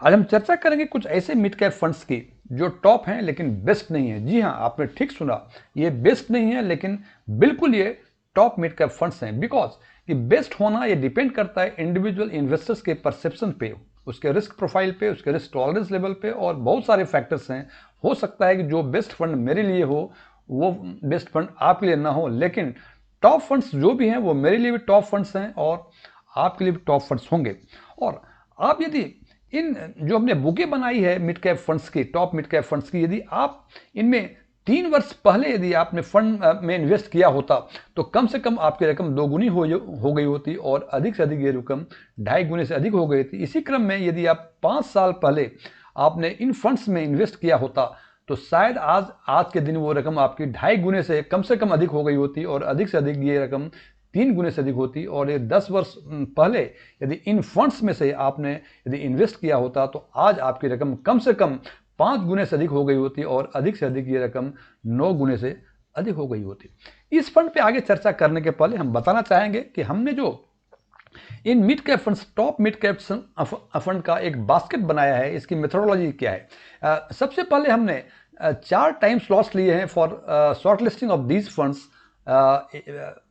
आज हम चर्चा करेंगे कुछ ऐसे मिड कैप फंड्स की जो टॉप हैं लेकिन बेस्ट नहीं है। जी हाँ, आपने ठीक सुना, ये बेस्ट नहीं है लेकिन बिल्कुल ये टॉप मिड कैप फंड्स हैं। बिकॉज कि बेस्ट होना ये डिपेंड करता है इंडिविजुअल इन्वेस्टर्स के परसेप्शन पे, उसके रिस्क प्रोफाइल पे, उसके रिस्क टॉलरेंस लेवल पे और बहुत सारे फैक्टर्स हैं। हो सकता है कि जो बेस्ट फंड मेरे लिए हो वो बेस्ट फंड आपके लिए ना हो, लेकिन टॉप फंड्स जो भी हैं वो मेरे लिए भी टॉप फंड्स हैं और आपके लिए भी टॉप फंड्स होंगे। और आप यदि इन जो हमने बुकें बनाई है मिड कैप फंड्स की, टॉप मिड कैप फंड्स की, यदि आप इनमें 3 वर्ष पहले यदि आपने फंड में इन्वेस्ट किया होता तो कम से कम आपकी रकम दोगुनी हो गई होती और अधिक से अधिक ये रकम 2.5 गुने से अधिक हो गई थी। इसी क्रम में यदि आप 5 साल पहले आपने इन फंड्स में इन्वेस्ट किया होता तो शायद आज के दिन वो रकम आपकी 2.5 गुने से कम अधिक हो गई होती और अधिक से अधिक ये रकम 3 गुने से अधिक होती। और ये 10 वर्ष पहले यदि इन फंड्स में से आपने यदि इन्वेस्ट किया होता तो आज आपकी रकम कम 5 गुने से अधिक हो गई होती और अधिक से अधिक ये रकम 9 गुने से अधिक हो गई होती। इस फंड पे आगे चर्चा करने के पहले हम बताना चाहेंगे कि हमने जो in mid cap funds, top mid cap fund का एक बास्केट बनाया है, इसकी मेथोडोलॉजी क्या है। सबसे पहले हमने 4 टाइम्स लॉस लिए हैं for short listing of these funds.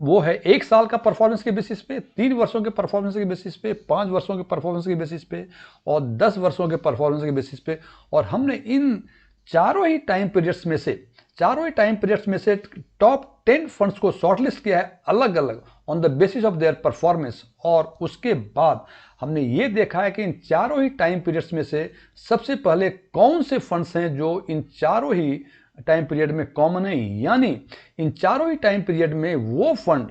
वो है 1 साल का परफॉर्मेंस के बेसिस पे, 3 वर्षों के परफॉर्मेंस के बेसिस पे, 5 वर्षों के परफॉर्मेंस के बेसिस पे और 10 वर्षों के परफॉर्मेंस के बेसिस पे। और हमने इन चारों ही टाइम पीरियड्स में से टॉप 10 फंड्स को शॉर्टलिस्ट किया है अलग अलग on the basis of their performance. और उसके बाद हमने ये देखा है कि इन चारों ही टाइम पीरियड्स में से सबसे पहले कौन से फंड्स हैं जो इन चारों ही टाइम पीरियड में कॉमन है, यानी इन चारों ही टाइम पीरियड में वो फंड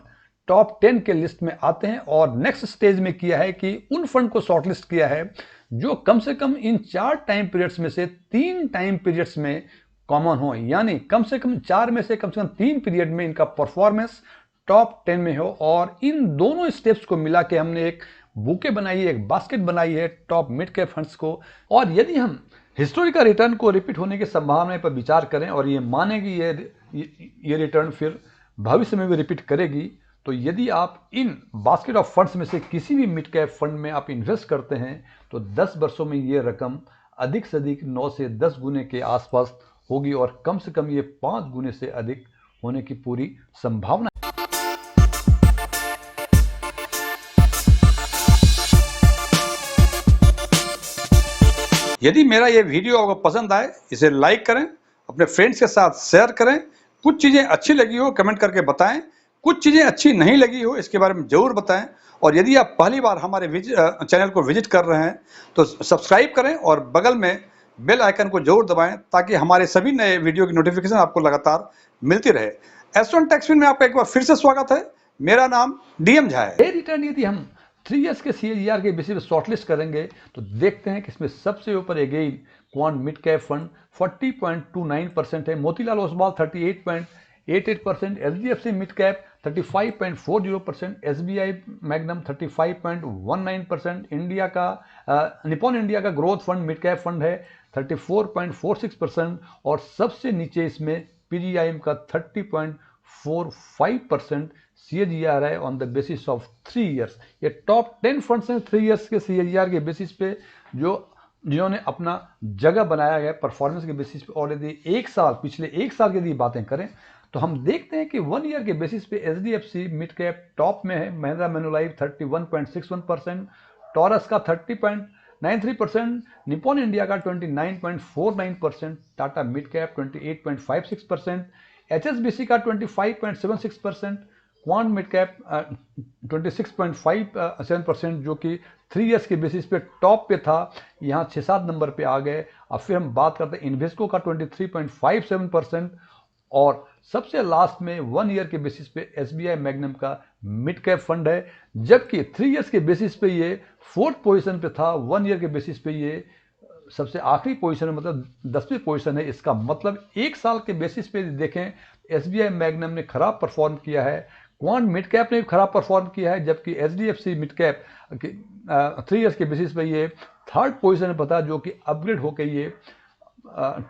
टॉप 10 के लिस्ट में आते हैं। और नेक्स्ट स्टेज में किया है कि उन फंड को शॉर्टलिस्ट किया है जो कम से कम इन 4 टाइम पीरियड्स में से 3 टाइम पीरियड्स में कॉमन हो, यानी कम से कम 4 में से कम 3 पीरियड में इनका परफॉर्मेंस टॉप 10 में हो। और इन दोनों स्टेप्स को मिला के हमने एक बुके बनाई है, एक बास्केट बनाई है टॉप मिड कैप फंड्स को। और यदि हम हिस्टोरिकल रिटर्न को रिपीट होने की संभावना पर विचार करें और ये माने कि ये रिटर्न फिर भविष्य में भी रिपीट करेगी, तो यदि आप इन बास्केट ऑफ फंड्स में से किसी भी मिड कैप फंड में आप इन्वेस्ट करते हैं तो 10 वर्षों में ये रकम अधिक से अधिक 9 से 10 गुने के आसपास होगी और कम से कम ये 5 गुने से अधिक होने की पूरी संभावना। यदि मेरा ये वीडियो आपको पसंद आए, इसे लाइक करें, अपने फ्रेंड्स के साथ शेयर करें। कुछ चीज़ें अच्छी लगी हो कमेंट करके बताएं, कुछ चीज़ें अच्छी नहीं लगी हो इसके बारे में ज़रूर बताएं। और यदि आप पहली बार हमारे चैनल को विजिट कर रहे हैं तो सब्सक्राइब करें और बगल में बेल आइकन को जरूर दबाएं ताकि हमारे सभी नए वीडियो की नोटिफिकेशन आपको लगातार मिलती रहे। एस1 टैक्सविन में आपका एक बार फिर से स्वागत है। मेरा नाम डीएम झा है। रिटर्न यदि हम 3 इयर्स के CAGR के बेसिस पे शॉर्टलिस्ट करेंगे तो देखते हैं कि इसमें सबसे ऊपर again quant mid cap fund 40.29% है, Motilal Oswal 38.88%, HDFC mid cap 35.40%, SBI magnum 35.19%, India का निपॉन इंडिया का growth fund mid cap fund है 34.46% और सबसे नीचे इसमें PGIM का 30.45% CAGR है on the basis of 3 years. ये टॉप 10 फंड्स हैं 3 इयर्स के CAGR के बेसिस पे जिन्होंने अपना जगह बनाया गया परफॉर्मेंस के बेसिस पे। और यदि पिछले एक साल की यदि बातें करें तो हम देखते हैं कि 1 ईयर के बेसिस पे HDFC मिड कैप टॉप में है, महिंद्रा मैन्युलाइफ 31.61%, टॉरस का 30.93%, निपॉन इंडिया का 29.49%, टाटा मिड कैप 28.56%, HSBC का 25.76%, क्वांट मिड कैप 26.57% जो कि 3 इयर्स के बेसिस पे टॉप पे था, यहाँ 6-7 नंबर पे आ गए। अब फिर हम बात करते हैं इन्वेस्को का 23.57% और सबसे लास्ट में 1 ईयर के बेसिस पे SBI मैग्नम का मिड कैप फंड है, जबकि 3 इयर्स के बेसिस पे ये 4th पोजीशन पे था, 1 ईयर के बेसिस पे ये सबसे आखिरी पोजीशन है, मतलब 10वीं पोजीशन है। इसका मतलब 1 साल के बेसिस पे देखें SBI मैग्नम ने खराब परफॉर्म किया है, क्वांट मिड कैप ने भी खराब परफॉर्म किया है, जबकि HDFC मिड कैप 3 इयर्स के बेसिस पे ये 3rd पोजीशन पे था जो कि अपग्रेड होकर ये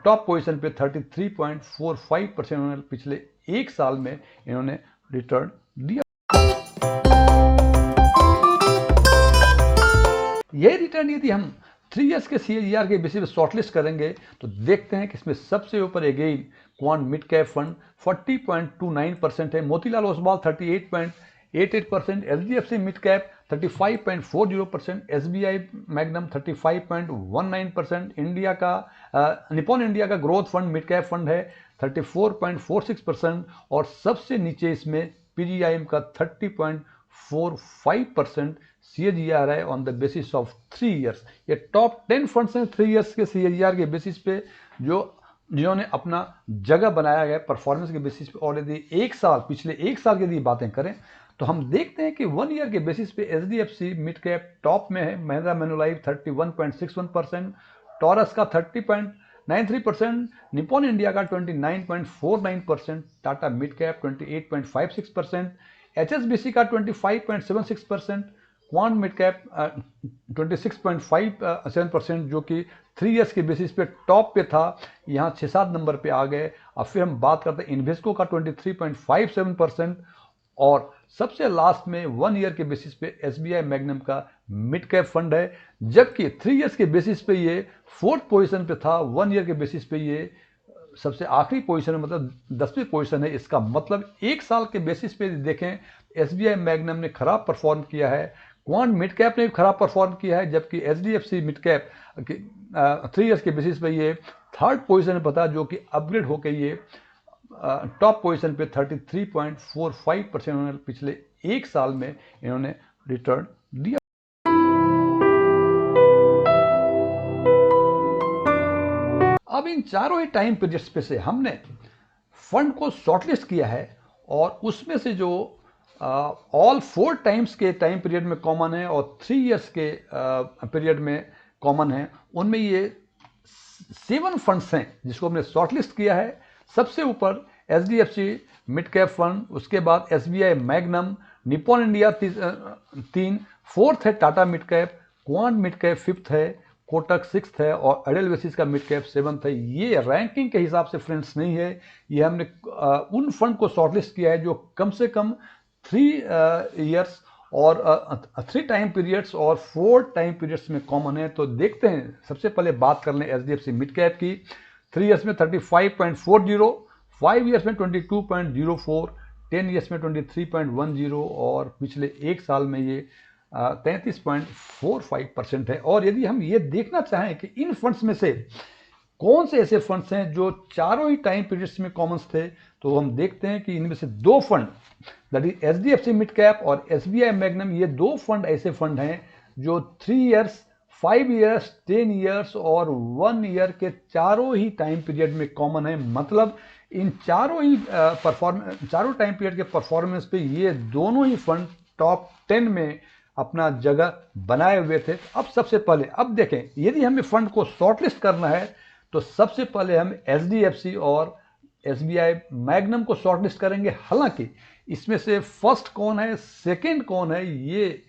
टॉप पोजीशन पे 33.45% पिछले 1 साल में इन्होंने रिटर्न दिया। यह रिटर्न यदि हम 3 इयर्स के CAGR के बेसिस पे शॉर्टलिस्ट करेंगे तो देखते हैं कि इसमें सबसे ऊपर again quant mid cap fund 40.29% है, Motilal Oswal 38.88%, HDFC mid cap 35.40%, SBI magnum 35.19%, India का निपॉन इंडिया का growth fund mid cap fund है 34.46% और सबसे नीचे इसमें PGIM का 30.45% CAGR है on the basis of 3 years. ये टॉप 10 फंड्स हैं 3 इयर्स के CAGR के बेसिस पे जिन्होंने अपना जगह बनाया गया परफॉर्मेंस के बेसिस पे। और यदि पिछले एक साल की यदि बातें करें तो हम देखते हैं कि 1 ईयर के बेसिस पे HDFC मिड कैप टॉप में है, महिंद्रा मैन्युलाइफ 31.61%, टॉरस का 30.93%, निपॉन इंडिया का 29.49%, टाटा मिड कैप 28.56%, HSBC का 25.76%, क्वांट मिड कैप 26.57% जो कि 3 इयर्स के बेसिस पे टॉप पे था, यहाँ 6-7 नंबर पे आ गए। अब फिर हम बात करते हैं इन्वेस्को का 23.57% और सबसे लास्ट में 1 ईयर के बेसिस पे SBI मैग्नम का मिड कैप फंड है, जबकि 3 इयर्स के बेसिस पे ये 4th पोजीशन पे था, 1 ईयर के बेसिस पे ये सबसे आखिरी पोजीशन है, मतलब 10वीं पोजीशन है। इसका मतलब एक साल के बेसिस पे देखें SBI मैग्नम ने खराब परफॉर्म किया है, क्वांट मिड कैप ने भी खराब परफॉर्म किया है, जबकि HDFC मिड कैप 3 इयर्स के बेसिस पे ये 3rd पोजीशन पे था, जो कि अपग्रेड होकर ये टॉप पोजीशन पे 33.45% उन्होंने पिछले एक साल में इन्होंने रिटर्न दिया। अब इन चारों ही टाइम पीरियड्स पे से हमने फंड को शॉर्टलिस्ट किया है और उसमें से जो ऑल 4 टाइम्स के टाइम पीरियड में कॉमन है और 3 इयर्स के पीरियड में कॉमन है, उनमें ये 7 फंड्स हैं जिसको हमने शॉर्टलिस्ट किया है। सबसे ऊपर HDFC मिड कैप फंड, उसके बाद SBI magnum, Nippon India 3, 4th है Tata mid cap, quant mid cap 5th है, कोटक 6th है और एडेलवेसिस का मिड कैप 7th है। ये रैंकिंग के हिसाब से फ्रेंड्स नहीं है, ये हमने उन फंड को शॉर्टलिस्ट किया है जो कम से कम 3 इयर्स और 3 टाइम पीरियड्स और 4 टाइम पीरियड्स में कॉमन है। तो देखते हैं, सबसे पहले बात कर लें HDFC मिड कैप की। 3 इयर्स में 35.40, 5 इयर्स में 22.04, 10 इयर्स में 23.10 और पिछले एक साल में ये 33.45% है। और यदि हम ये देखना चाहें कि इन फंड्स में से कौन से ऐसे फंड्स हैं जो चारों ही टाइम पीरियड्स में कॉमन थे, तो हम देखते हैं कि इनमें से 2 fund, that is HDFC mid cap और SBI मैग्नम, ये 2 फंड ऐसे फंड हैं जो 3 इयर्स, 5 इयर्स, 10 इयर्स और 1 ईयर के चारों ही टाइम पीरियड में कॉमन है। मतलब इन चारों टाइम पीरियड के परफॉर्मेंस पे ये दोनों ही फंड टॉप 10 में अपना जगह बनाए हुए थे। अब सबसे पहले अब देखें, यदि हमें फंड को शॉर्टलिस्ट करना है तो सबसे पहले हम HDFC और SBI मैग्नम को शॉर्टलिस्ट करेंगे। हालांकि इसमें से फर्स्ट कौन है, सेकंड कौन है, ये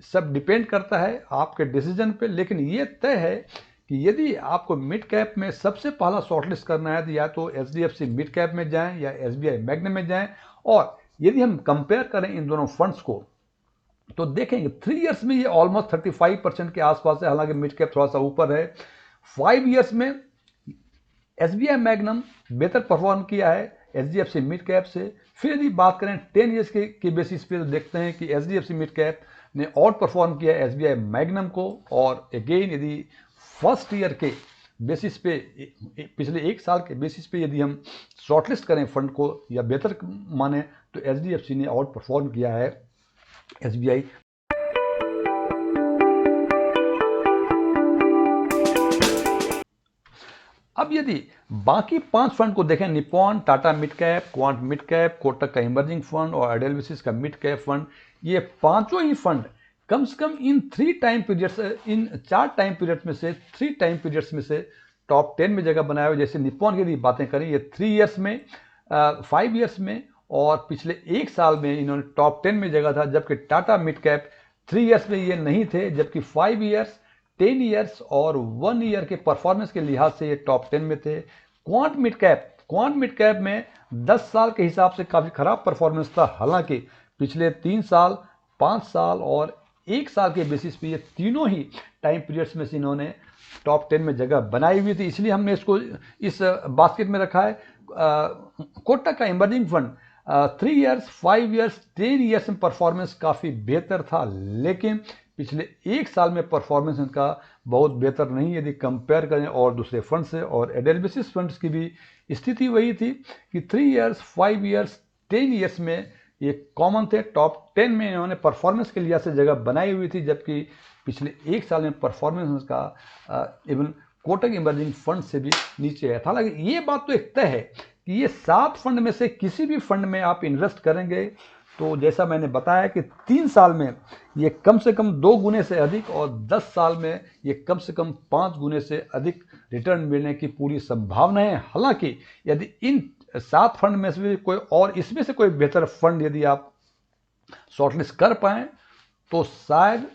सब डिपेंड करता है आपके डिसीजन पे, लेकिन ये तय है कि यदि आपको मिड कैप में सबसे पहला शॉर्टलिस्ट करना है तो या तो HDFC मिड कैप में जाएं या SBI मैग्नम में जाएं। और यदि हम कंपेयर करें इन दोनों फंड्स को तो देखेंगे 3 इयर्स में ये ऑलमोस्ट 35% के आसपास है, हालांकि मिड कैप थोड़ा सा ऊपर है। 5 इयर्स में SBI मैग्नम बेहतर परफॉर्म किया है HDFC मिड कैप से। फिर यदि बात करें 10 इयर्स के बेसिस पे तो देखते हैं कि HDFC मिड कैप ने आउट परफॉर्म किया है SBI मैग्नम को। और अगेन यदि फर्स्ट ईयर के बेसिस पे, पिछले एक साल के बेसिस पे यदि हम शॉर्टलिस्ट करें फंड को या बेहतर माने तो HDFC ने आउट परफॉर्म किया है SBI। अब यदि बाकी 5 फंड को देखें, Nippon, Tata mid cap, quant mid cap, Kotak का इमर्जिंग फंड और एडेलवेसिस का मिड कैप फंड, ये पांचों ही फंड कम से कम इन 4 टाइम पीरियड्स में से 3 टाइम पीरियड्स में से टॉप 10 में जगह बनाया हुआ। जैसे निपॉन की यदि बातें करें, ये 3 इयर्स में, 5 इयर्स में और पिछले एक साल में इन्होंने टॉप 10 में जगह था, जबकि टाटा मिड कैप 3 इयर्स में ये नहीं थे, जबकि 5 इयर्स, 10 इयर्स और 1 ईयर के परफॉर्मेंस के लिहाज से ये टॉप 10 में थे। क्वांट मिड कैप में 10 साल के हिसाब से काफ़ी खराब परफॉर्मेंस था, हालांकि पिछले 3 साल, 5 साल और 1 साल के बेसिस पे ये तीनों ही टाइम पीरियड्स में से इन्होंने टॉप 10 में जगह बनाई हुई थी, इसलिए हमने इसको इस बास्केट में रखा है। कोटक का emerging fund 3 years, 5 years, 10 years में परफॉर्मेंस काफ़ी बेहतर था, लेकिन पिछले 1 साल में परफॉर्मेंस इनका बहुत बेहतर नहीं यदि कंपेयर करें और दूसरे फंड से। और एडेलबिसिस फंड्स की भी स्थिति वही थी कि 3 ईयर्स, 5 ईयर्स, 10 ईयर्स में ये कॉमन थे। टॉप 10 में इन्होंने परफॉर्मेंस के लिहाज से जगह बनाई हुई थी, जबकि पिछले 1 साल में परफॉर्मेंस का इवन कोटक इमर्जिंग फंड से भी नीचे है। हालांकि ये बात तो एक तय है कि ये 7 फंड में से किसी भी फंड में आप इन्वेस्ट करेंगे तो जैसा मैंने बताया कि 3 साल में ये कम से कम 2 गुने से अधिक और 10 साल में ये कम से कम 5 गुने से अधिक रिटर्न मिलने की पूरी संभावना है। हालांकि यदि इन 7 फंड में से कोई और इसमें से कोई बेहतर फंड यदि आप शॉर्टलिस्ट कर पाएँ तो शायद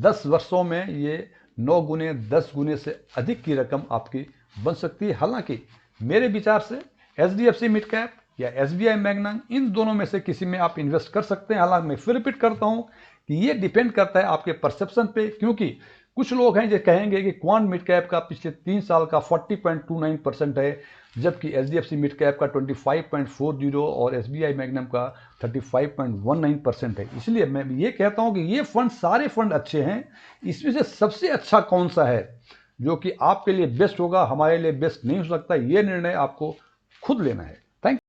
10 वर्षों में ये 9 गुने, 10 गुने से अधिक की रकम आपकी बन सकती है। हालांकि मेरे विचार से HDFC मिड कैप या SBI मैग्ना, इन दोनों में से किसी में आप इन्वेस्ट कर सकते हैं। हालांकि मैं फिर रिपीट करता हूं कि ये डिपेंड करता है आपके परसेप्शन पे, क्योंकि कुछ लोग हैं जो कहेंगे कि क्वांट मिड कैप का पिछले 3 साल का 40.29% है, जबकि HDFC मिड कैप का 25.40 और SBI मैग्नम का 35.19% है। इसलिए मैं ये कहता हूं कि ये फंड, सारे फंड अच्छे हैं, इसमें से सबसे अच्छा कौन सा है जो कि आपके लिए बेस्ट होगा, हमारे लिए बेस्ट नहीं हो सकता, ये निर्णय आपको खुद लेना है।